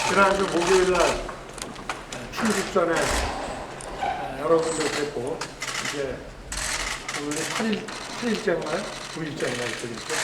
지난주 목요일날 출국 전에 여러분들 뵙고 이제 오늘 8일째인가요? 9일째인가요? 그렇죠?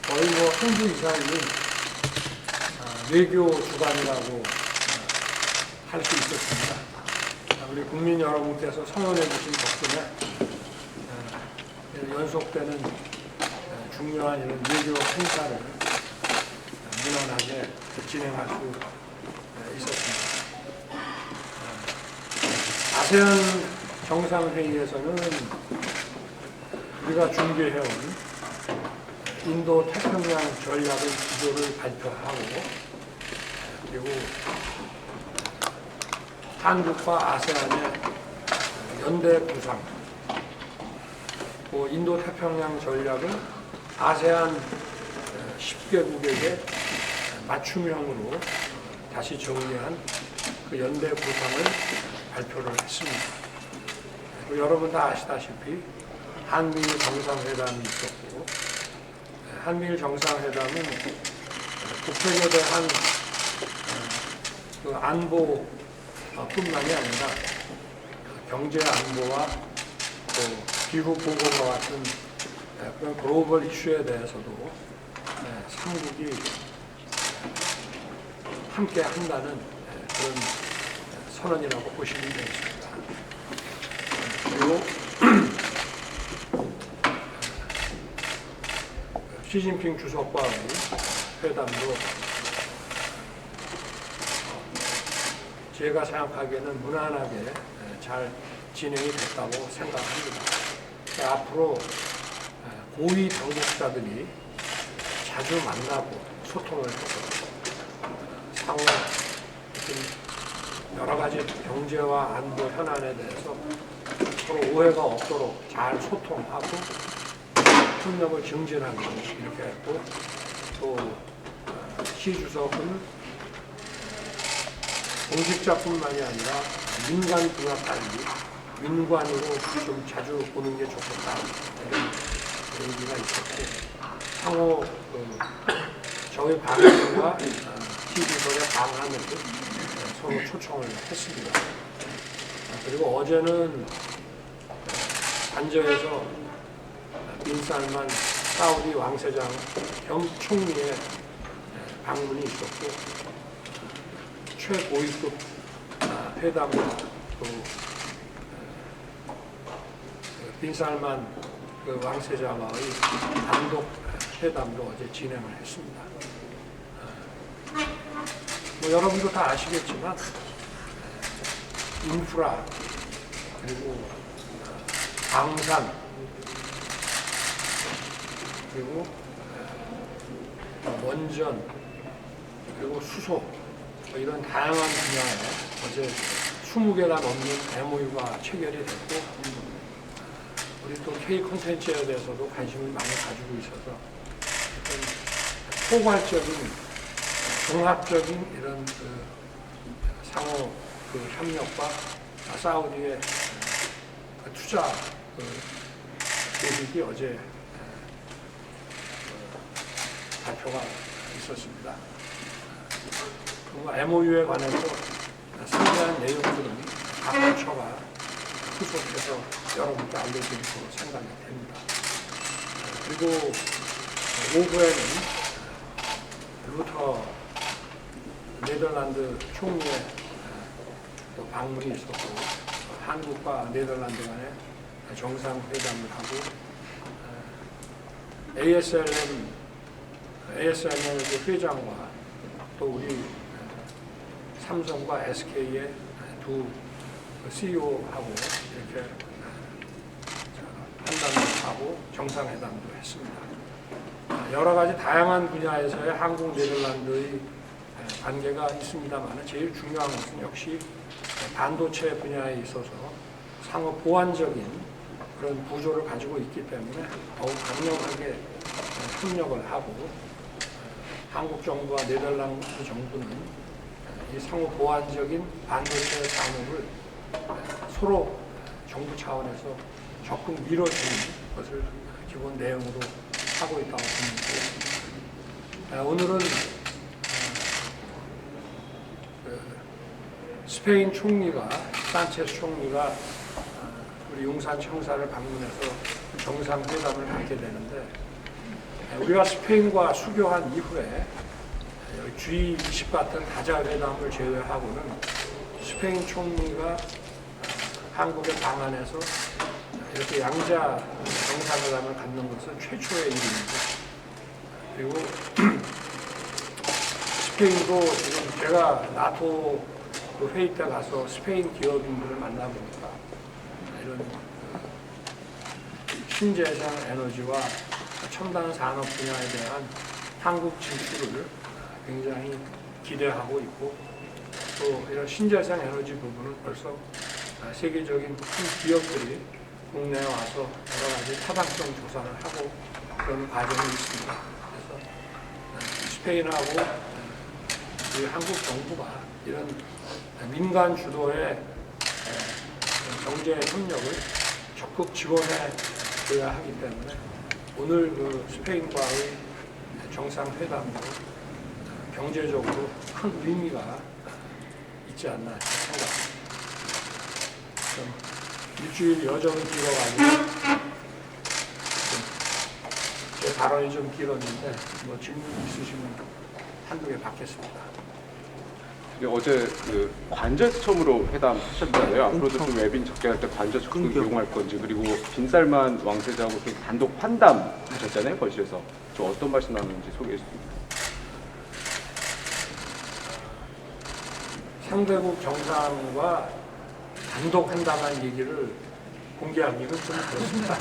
거의 뭐 한 주 이상이 외교 주간이라고 할 수 있었습니다. 우리 국민 여러분께서 성원해 주신 덕분에 연속되는 중요한 이런 외교 행사를 무난하게 진행할 수 있었습니다. 아세안 정상회의에서는 우리가 준비해온 인도 태평양 전략의 기조를 발표하고, 그리고 한국과 아세안의 연대 구상, 인도 태평양 전략을 아세안 10개국에게 맞춤형으로 다시 정리한 그 연대 구상을 발표를 했습니다. 여러분 다 아시다시피 한미일 정상회담이 있었고, 한미일 정상회담은 국책에 대한 그 안보뿐만이 아니라 경제 안보와 또 기후 보건과 같은 그런 글로벌 이슈에 대해서도 삼국이 함께 한다는 그런 선언이라고 보시면 되겠습니다. 그리고 시진핑 주석과의 회담도 제가 생각하기에는 무난하게 잘 진행이 됐다고 생각합니다. 앞으로 고위 당국자들이 자주 만나고 소통을 해서 상호 여러 가지 경제와 안보 현안에 대해서 서로 오해가 없도록 잘 소통하고 협력을 증진하고 이렇게 했고, 또 시 주석은 공직자뿐만이 아니라 민간분과 달리 민관으로 좀 자주 보는 게 좋겠다 이런 얘기가 있었고, 상호 저희 방안과 TV설의 방안을 서로 초청을 했습니다. 그리고 어제는 관저에서 빈살만 사우디 왕세자 겸 총리의 방문이 있었고, 최고위급 회담을 또 빈살만 그 왕세자와의 단독 회담도 어제 진행을 했습니다. 여러분도 다 아시겠지만 인프라, 그리고 방산, 그리고 원전, 그리고 수소, 이런 다양한 분야에 어제 20개가 넘는 MOU가 체결이 됐고, 우리 또 K 콘텐츠에 대해서도 관심을 많이 가지고 있어서 포괄적인, 종합적인 이런 상호 협력과 사우디의 투자 계획이 어제 발표가 있었습니다. MOU에 관해서 상세한 내용들은 각처가 후속해서 여러분께 알려드리도록 생각이 됩니다. 그리고 오후에는 루터 네덜란드 총리의 방문이 있었고, 한국과 네덜란드 간의 정상회담을 하고, ASML 회장과 또 우리 삼성과 SK의 두 CEO하고 이렇게 한담도 하고 정상회담도 했습니다. 여러 가지 다양한 분야에서의 한국 네덜란드의 관계가 있습니다만, 제일 중요한 것은 역시 반도체 분야에 있어서 상호 보완적인 그런 구조를 가지고 있기 때문에 더욱 강력하게 협력을 하고, 한국 정부와 네덜란드 정부는 이 상호 보완적인 반도체 산업을 서로 정부 차원에서 적극 밀어주는 것을 기본 내용으로 하고 있다고 봅니다. 오늘은 스페인 총리가 산체스 총리가 우리 용산 청사를 방문해서 정상회담을 갖게 되는데 우리가 스페인과 수교한 이후에 G20 같은 다자회담을 제외하고는 스페인 총리가 한국에 방한해서 이렇게 양자 정상회담을 갖는 것은 최초의 일입니다. 그리고 스페인도 지금 제가 나토 회의 때 가서 스페인 기업인들을 만나보니까 이런 신재생 에너지와 첨단 산업 분야에 대한 한국 진출을 굉장히 기대하고 있고 또 이런 신재생 에너지 부분은 벌써 세계적인 큰 기업들이 국내에 와서 여러 가지 타당성 조사를 하고 그런 과정이 있습니다. 그래서 스페인하고 우리 한국 정부가 이런 민간 주도의 경제 협력을 적극 지원해 줘야 하기 때문에 오늘 그 스페인과의 정상회담도 경제적으로 큰 의미가 있지 않나 생각합니다. 일주일 여정이 길어가지고 제 발언이 좀 길었는데 뭐 질문 있으시면 한두 개 받겠습니다. 어제 그 관저에서 처음으로 회담하셨잖아요. 앞으로도 좀 외빈 접견할 때 관저 적극 이용할 건지, 그리고 빈살만 왕세자하고 좀 단독 환담 하셨잖아요, 거실에서. 좀 어떤 말씀 나누는지 소개해 주십니다. 상대국 정상과 단독 한담한 얘기를 공개하기는 좀 그렇습니다.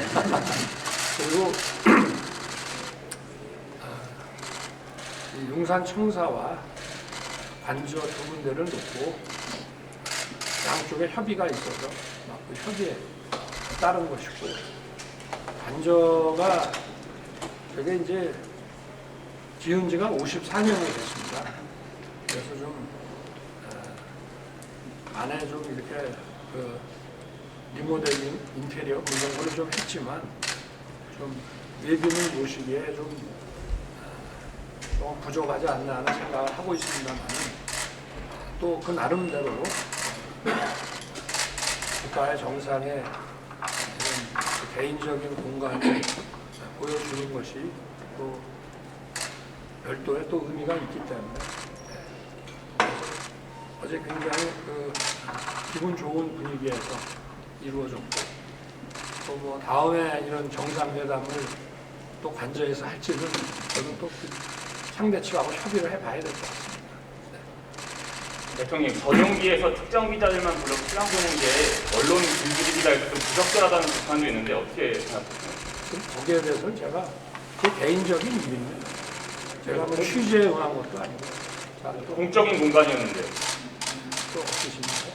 그리고 용산 청사와 관저 두 군데를 놓고 양쪽에 협의가 있어서 그 협의에 따른 것이고 관저가 저게 이제 지은 지가 54년이 됐습니다. 그래서 좀 안에 좀 이렇게 그 리모델링 인테리어 이런 걸 좀 했지만 좀 외빈을 모시기에 좀 부족하지 않나 하는 생각을 하고 있습니다만 또 그 나름대로 국가의 정상의 개인적인 공간을 보여주는 것이 또 별도의 또 의미가 있기 때문에 어제 굉장히 그 기분 좋은 분위기에서 이루어졌고 또 뭐 다음에 이런 정상회담을 또 관저에서 할지는 저는 또 상대 측하고 협의를 해봐야 될 것 같습니다. 네. 대통령, 전용기에서 특정 기자들만 불러 수양되는 게 언론 길들이기다 해서 좀 부적절하다는 비판도 있는데 어떻게 생각하세요? 거기에 대해서는 제가 제 개인적인 일입니다. 제가 뭐 취재에 응한 것도 아니고. 자, 또 공적인 공간이었는데. 또 없으십니까?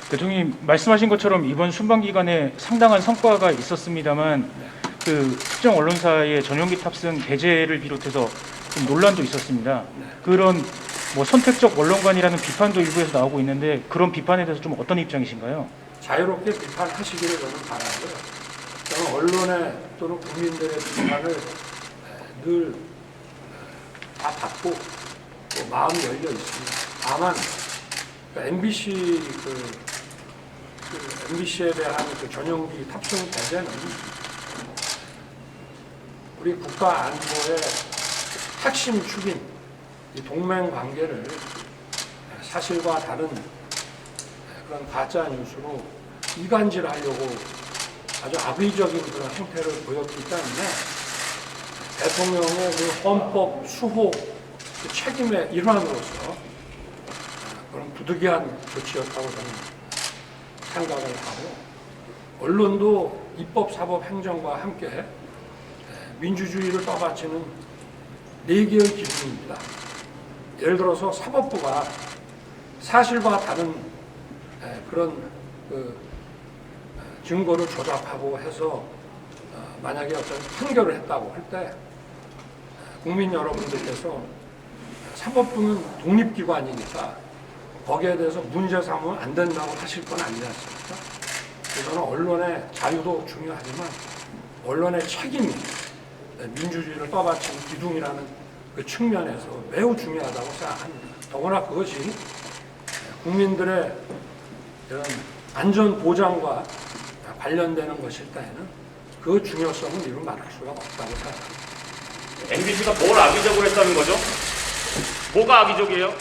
대통령님 말씀하신 것처럼 이번 순방 기간에 상당한 성과가 있었습니다만 그 특정 언론사의 전용기 탑승 배제를 비롯해서 좀 논란도 있었습니다. 그런 뭐 선택적 언론관이라는 비판도 일부에서 나오고 있는데 그런 비판에 대해서 좀 어떤 입장이신가요? 자유롭게 비판하시기를 저는 바라고요. 저는 언론의 또는 국민들의 비판을 늘 다 받고 또 마음이 열려 있습니다. 다만 MBC MBC에 대한 그 전용기 탑승 배제는 우리 국가 안보의 핵심 축인 이 동맹 관계를 사실과 다른 그런 가짜 뉴스로 이간질하려고 아주 악의적인 그런 행태를 보였기 때문에 대통령의 그 헌법 수호 그 책임의 일환으로서 그런 부득이한 조치였다고 저는 생각을 하고 언론도 입법, 사법, 행정과 함께 민주주의를 떠받치는 4개의 기준입니다. 예를 들어서 사법부가 사실과 다른 그런 그 증거를 조작하고 해서 만약에 어떤 판결을 했다고 할 때 국민 여러분들께서 사법부는 독립기관이니까 거기에 대해서 문제 삼으면 안 된다고 하실 건 아니지 않습니까? 저는 언론의 자유도 중요하지만 언론의 책임이 민주주의를 떠받치는 기둥이라는 그 측면에서 매우 중요하다고 생각합니다. 더구나 그것이 국민들의 이런 안전 보장과 관련되는 것일 때에는 그 중요성은 이루 말할 수가 없다고 생각합니다. MBC가 뭘 악의적으로 했다는 거죠? 뭐가 악의적이에요?